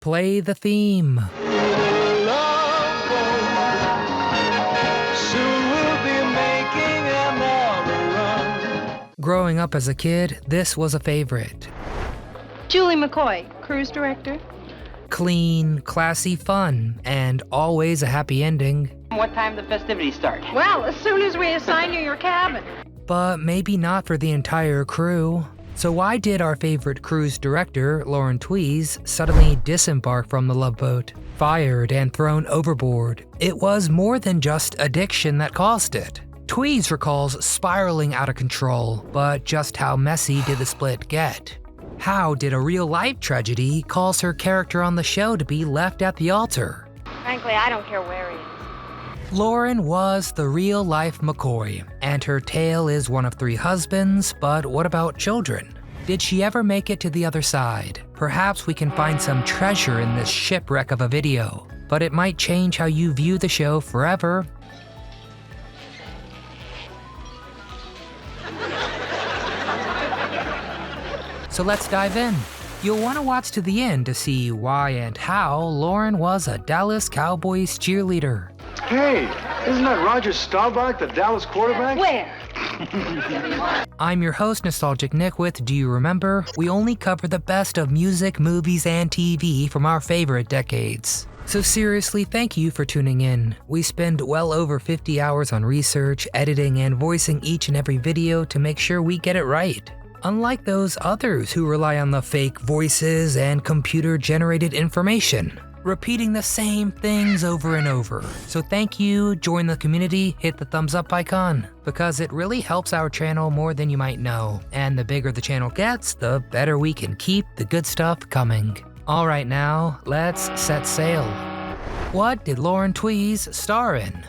Play the theme. Growing up as a kid, this was a favorite. Julie McCoy, cruise director. Clean, classy fun, and always a happy ending. What time the festivities start? Well, as soon as we assign you your cabin. But maybe not for the entire crew. So why did our favorite cruise director, Lauren Tewes, suddenly disembark from the Love Boat? Fired and thrown overboard. It was more than just addiction that caused it. Tewes recalls spiraling out of control, but just how messy did the split get? How did a real-life tragedy cause her character on the show to be left at the altar? Frankly, I don't care where he is. Lauren was the real-life McCoy, and her tale is one of 3 husbands, but what about children? Did she ever make it to the other side? Perhaps we can find some treasure in this shipwreck of a video, but it might change how you view the show forever. So let's dive in. You'll want to watch to the end to see why and how Lauren was a Dallas Cowboys cheerleader. Hey, isn't that Roger Staubach, the Dallas quarterback? Where? I'm your host, Nostalgic Nick with Do You Remember? We only cover the best of music, movies, and TV from our favorite decades. So seriously, thank you for tuning in. We spend well over 50 hours on research, editing, and voicing each and every video to make sure we get it right. Unlike those others who rely on the fake voices and computer-generated information, repeating the same things over and over. So thank you, join the community, hit the thumbs up icon, because it really helps our channel more than you might know. And the bigger the channel gets, the better we can keep the good stuff coming. Alright now, let's set sail. What did Lauren Tewes star in?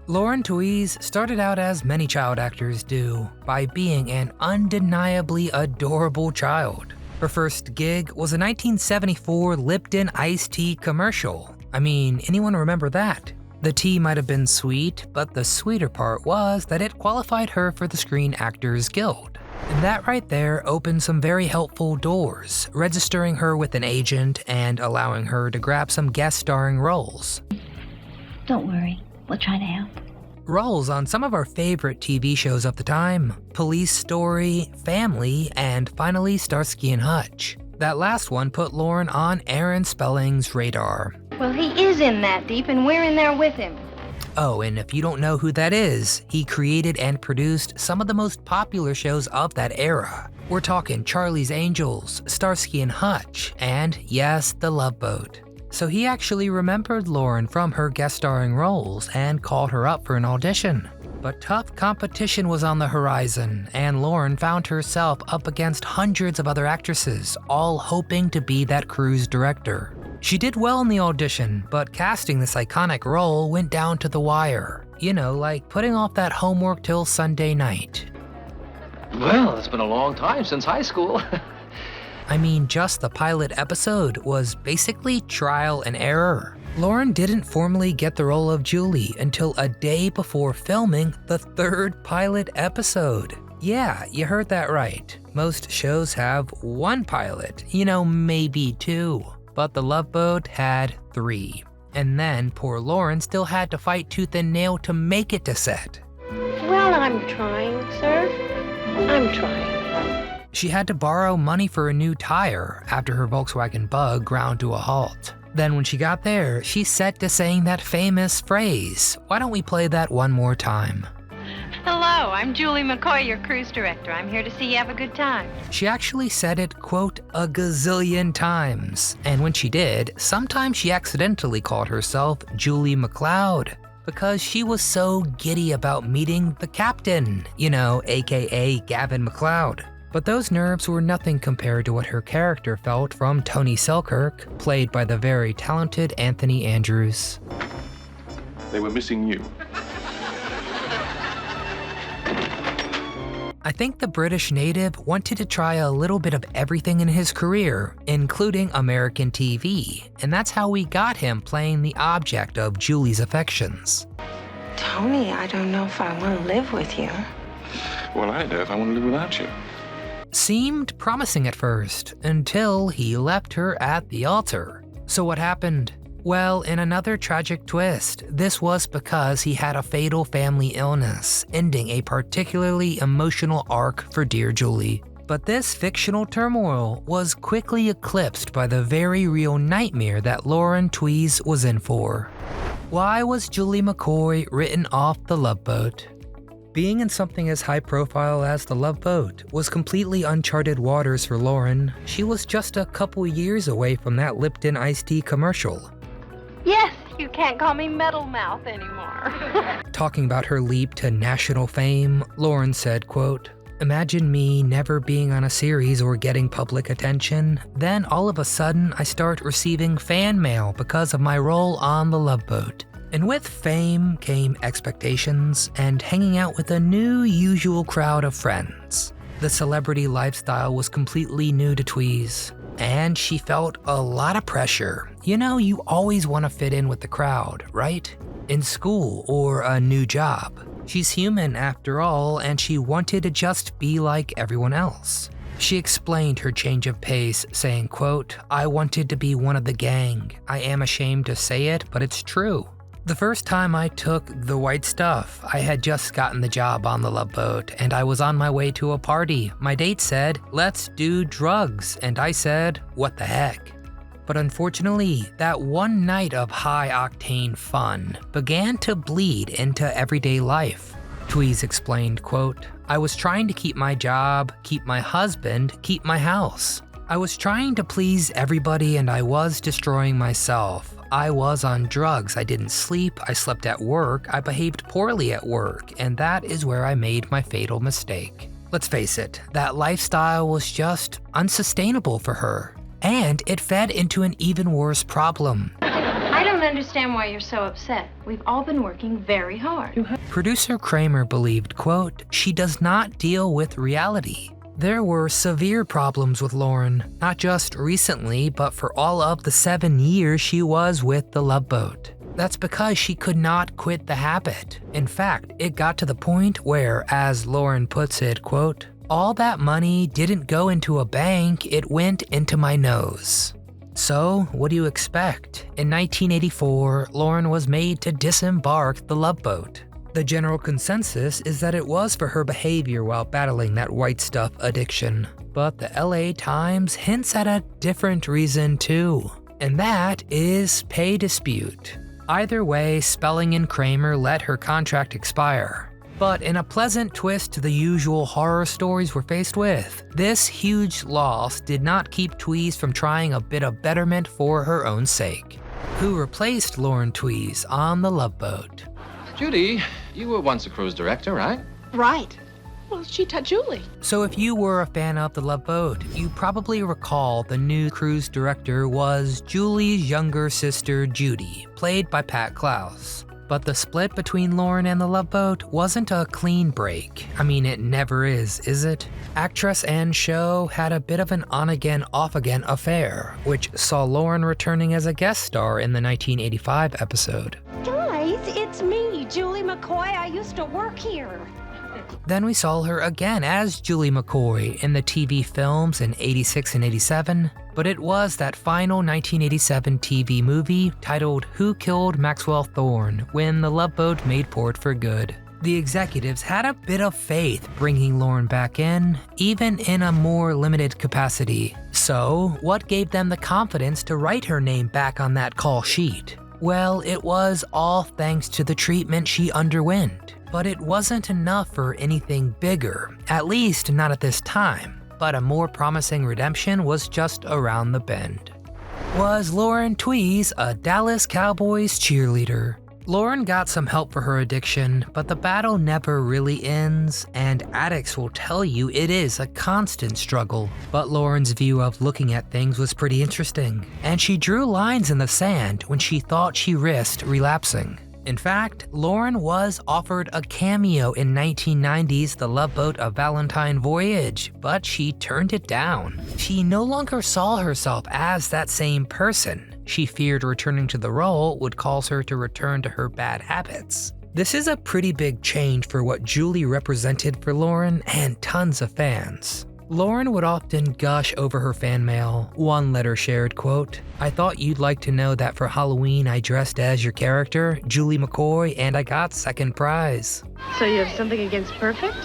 Lauren Tewes started out as many child actors do, by being an undeniably adorable child. Her first gig was a 1974 Lipton iced tea commercial. I mean, anyone remember that? The tea might have been sweet, but the sweeter part was that it qualified her for the Screen Actors Guild. And that right there opened some very helpful doors, registering her with an agent and allowing her to grab some guest starring roles. Don't worry, we'll try to help. Roles on some of our favorite TV shows of the time: Police Story, Family, and finally Starsky and Hutch. That last one put Lauren on Aaron Spelling's radar. Well, he is in that deep, and we're in there with him. Oh, and if you don't know who that is, he created and produced some of the most popular shows of that era. We're talking Charlie's Angels, Starsky and Hutch, and yes, The Love Boat. So he actually remembered Lauren from her guest starring roles and called her up for an audition. But tough competition was on the horizon, and Lauren found herself up against hundreds of other actresses, all hoping to be that cruise director. She did well in the audition, but casting this iconic role went down to the wire. You know, like putting off that homework till Sunday night. Well, it's been a long time since high school. I mean, just the pilot episode was basically trial and error. Lauren didn't formally get the role of Julie until a day before filming the 3rd pilot episode. Yeah, you heard that right. Most shows have 1 pilot, you know, maybe 2. But The Love Boat had 3. And then poor Lauren still had to fight tooth and nail to make it to set. Well, I'm trying, sir. I'm trying. She had to borrow money for a new tire after her Volkswagen Bug ground to a halt. Then when she got there, she set to saying that famous phrase. Why don't we play that one more time? Hello, I'm Julie McCoy, your cruise director. I'm here to see you have a good time. She actually said it, quote, a gazillion times. And when she did, sometimes she accidentally called herself Julie McLeod, because she was so giddy about meeting the captain, you know, aka Gavin McLeod. But those nerves were nothing compared to what her character felt from Tony Selkirk, played by the very talented Anthony Andrews. They were missing you. I think the British native wanted to try a little bit of everything in his career, including American TV, and that's how we got him playing the object of Julie's affections. Tony, I don't know if I want to live with you. Well, I do if I want to live without you. Seemed promising at first, until he left her at the altar. So what happened? Well, in another tragic twist, this was because he had a fatal family illness, ending a particularly emotional arc for dear Julie. But this fictional turmoil was quickly eclipsed by the very real nightmare that Lauren Tewes was in for. Why was Julie McCoy written off the Love Boat? Being in something as high profile as the Love Boat was completely uncharted waters for Lauren. She was just a couple years away from that Lipton iced tea commercial. Yes, you can't call me Metal Mouth anymore. Talking about her leap to national fame, Lauren said, quote, "Imagine me never being on a series or getting public attention. Then all of a sudden I start receiving fan mail because of my role on the Love Boat. And with fame came expectations and hanging out with a new usual crowd of friends. The celebrity lifestyle was completely new to Tewes, and she felt a lot of pressure. You know, you always want to fit in with the crowd, right? In school or a new job. She's human after all, and she wanted to just be like everyone else." She explained her change of pace, saying, quote, "I wanted to be one of the gang. I am ashamed to say it, but it's true. The first time I took the white stuff, I had just gotten the job on the Love Boat, and I was on my way to a party. My date said, 'Let's do drugs,' and I said, 'What the heck?' But unfortunately, that one night of high-octane fun began to bleed into everyday life." Tewes explained, quote, "I was trying to keep my job, keep my husband, keep my house. I was trying to please everybody and I was destroying myself. I was on drugs, I didn't sleep, I slept at work, I behaved poorly at work, and that is where I made my fatal mistake." Let's face it, that lifestyle was just unsustainable for her. And it fed into an even worse problem. I don't understand why you're so upset. We've all been working very hard. Producer Kramer believed, quote, "She does not deal with reality." There were severe problems with Lauren, not just recently, but for all of the 7 years she was with the Love Boat. That's because she could not quit the habit. In fact, it got to the point where, as Lauren puts it, quote, "All that money didn't go into a bank, it went into my nose." So, what do you expect? In 1984, Lauren was made to disembark the Love Boat. The general consensus is that it was for her behavior while battling that white stuff addiction. But the LA Times hints at a different reason too, and that is pay dispute. Either way, Spelling and Kramer let her contract expire. But in a pleasant twist to the usual horror stories we're faced with, this huge loss did not keep Tewes from trying a bit of betterment for her own sake. Who replaced Lauren Tewes on the Love Boat? Judy, you were once a cruise director, right? Right. Well, she taught Julie. So if you were a fan of the Love Boat, you probably recall the new cruise director was Julie's younger sister Judy, played by Pat Klaus. But the split between Lauren and the Love Boat wasn't a clean break. I mean, it never is it? Actress and show had a bit of an on-again, off-again affair, which saw Lauren returning as a guest star in the 1985 episode. Guys, it's me, Julie McCoy. I used to work here. Then we saw her again as Julie McCoy in the TV films in '86 and '87, but it was that final 1987 TV movie titled Who Killed Maxwell Thorne when the Love Boat made port for good. The executives had a bit of faith bringing Lauren back in, even in a more limited capacity. So, what gave them the confidence to write her name back on that call sheet? Well, it was all thanks to the treatment she underwent. But it wasn't enough for anything bigger, at least not at this time. But a more promising redemption was just around the bend. Was Lauren Tewes a Dallas Cowboys cheerleader? Lauren got some help for her addiction, but the battle never really ends, and addicts will tell you it is a constant struggle. But Lauren's view of looking at things was pretty interesting, and she drew lines in the sand when she thought she risked relapsing. In fact, Lauren was offered a cameo in 1990's The Love Boat: A Valentine Voyage, but she turned it down. She no longer saw herself as that same person. She feared returning to the role would cause her to return to her bad habits. This is a pretty big change for what Julie represented for Lauren and tons of fans. Lauren would often gush over her fan mail. One letter shared, quote, "I thought you'd like to know that for Halloween I dressed as your character, Julie McCoy, and I got second prize." So you have something against perfect?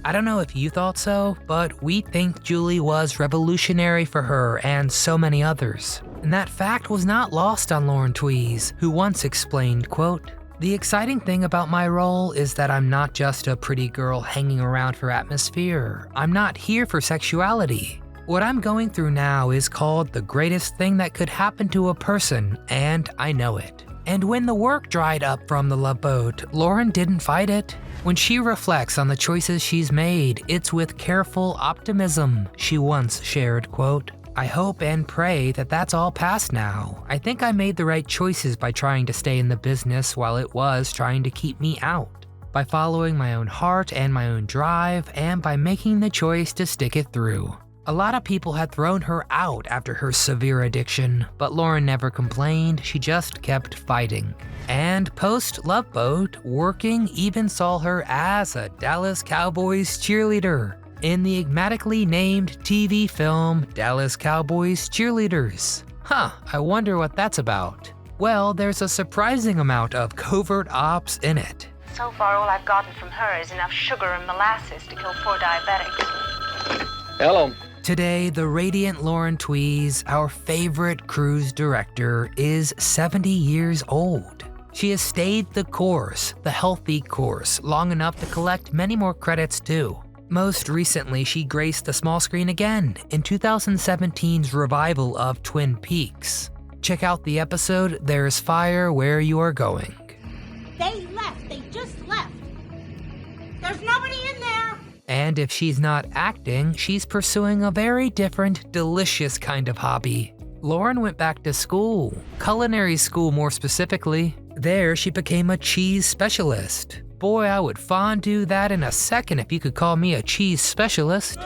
I don't know if you thought so, but we think Julie was revolutionary for her and so many others. And that fact was not lost on Lauren Tewes, who once explained, quote, "The exciting thing about my role is that I'm not just a pretty girl hanging around for atmosphere. I'm not here for sexuality. What I'm going through now is called the greatest thing that could happen to a person, and I know it." And when the work dried up from the Love Boat, Lauren didn't fight it. When she reflects on the choices she's made, it's with careful optimism. She once shared, quote, "I hope and pray that that's all past now. I think I made the right choices by trying to stay in the business while it was trying to keep me out. By following my own heart and my own drive, and by making the choice to stick it through." A lot of people had thrown her out after her severe addiction, but Lauren never complained, she just kept fighting. And post-Love Boat, working even saw her as a Dallas Cowboys cheerleader in the enigmatically named TV film Dallas Cowboys Cheerleaders. I wonder what that's about. Well, there's a surprising amount of covert ops in it. So far, all I've gotten from her is enough sugar and molasses to kill 4 diabetics. Hello. Today, the radiant Lauren Tewes, our favorite cruise director, is 70 years old. She has stayed the course, the healthy course, long enough to collect many more credits too. Most recently, she graced the small screen again in 2017's revival of Twin Peaks. Check out the episode, There's Fire Where You Are Going. They left. They just left. There's nobody in there. And if she's not acting, she's pursuing a very different, delicious kind of hobby. Lauren went back to school, culinary school more specifically. There, she became a cheese specialist. Boy, I would fondue that in a second if you could call me a cheese specialist.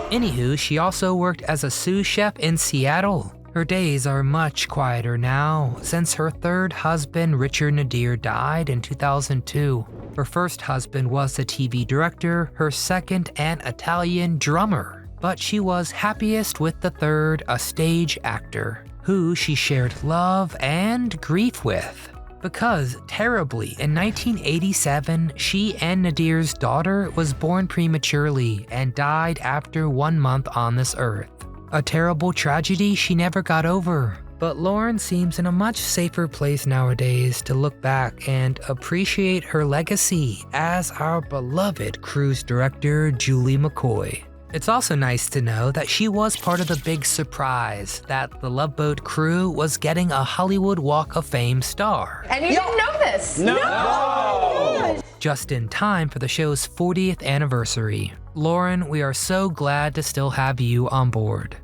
Anywho, she also worked as a sous chef in Seattle. Her days are much quieter now, since her third husband, Richard Nadir, died in 2002. Her first husband was a TV director, her second an Italian drummer. But she was happiest with the third, a stage actor, who she shared love and grief with. Because, terribly, in 1987, she and Nadir's daughter was born prematurely and died after 1 month on this earth. A terrible tragedy she never got over. But Lauren seems in a much safer place nowadays to look back and appreciate her legacy as our beloved cruise director, Julie McCoy. It's also nice to know that she was part of the big surprise that the Love Boat crew was getting a Hollywood Walk of Fame star. And you didn't know this? No! Just in time for the show's 40th anniversary. Lauren, we are so glad to still have you on board.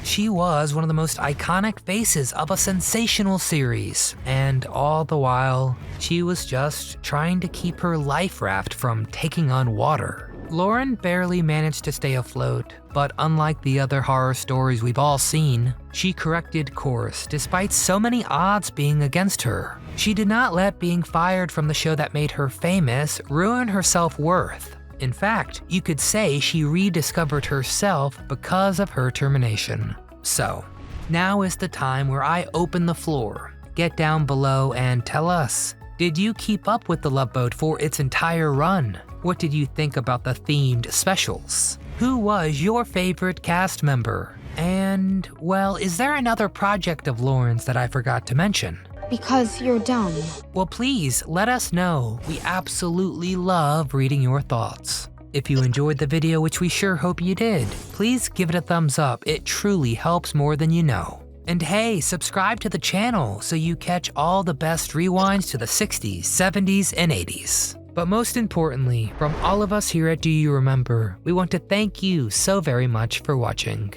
She was one of the most iconic faces of a sensational series, and all the while, she was just trying to keep her life raft from taking on water. Lauren barely managed to stay afloat, but unlike the other horror stories we've all seen, she corrected course despite so many odds being against her. She did not let being fired from the show that made her famous ruin her self-worth. In fact, you could say she rediscovered herself because of her termination. So, now is the time where I open the floor. Get down below and tell us, did you keep up with the Love Boat for its entire run? What did you think about the themed specials? Who was your favorite cast member? And, well, is there another project of Lauren's that I forgot to mention? Because you're dumb. Well, please let us know. We absolutely love reading your thoughts. If you enjoyed the video, which we sure hope you did, please give it a thumbs up. It truly helps more than you know. And hey, subscribe to the channel so you catch all the best rewinds to the 60s, 70s, and 80s. But most importantly, from all of us here at Do You Remember, we want to thank you so very much for watching.